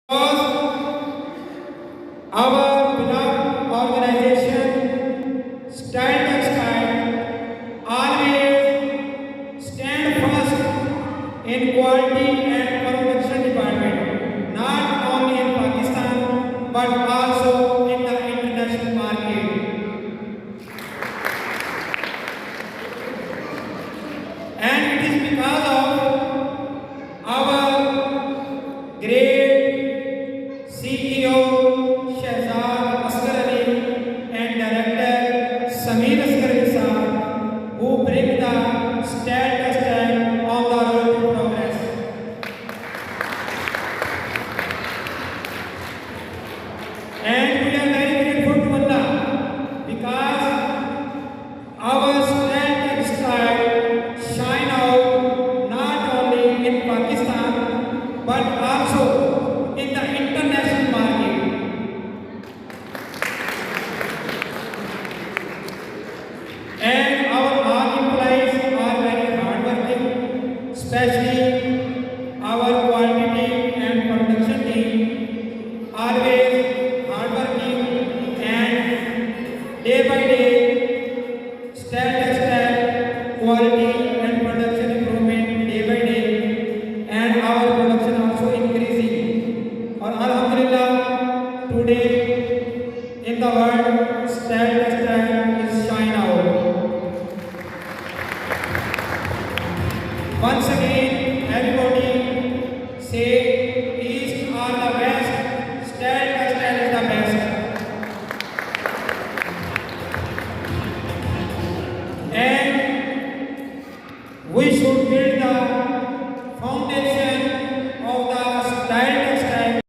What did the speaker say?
Because our beloved organization, Style Textile, always stand first in quality and production department, not only in Pakistan but also in the international market. And it is because of our great CEO Shahzad Asghar Ali and Director Sameer Asghar Ali Sahab who bring the Style Textile on the road to progress. And we are very grateful to Allah because our Style Textile shine out not only in Pakistan but also in the international market. And our all employees are very hardworking, especially our quality team and production team, always hardworking and day by day, step by step, quality and production improvement day by day, and our production also increasing. Or Alhamdulillah, today in the world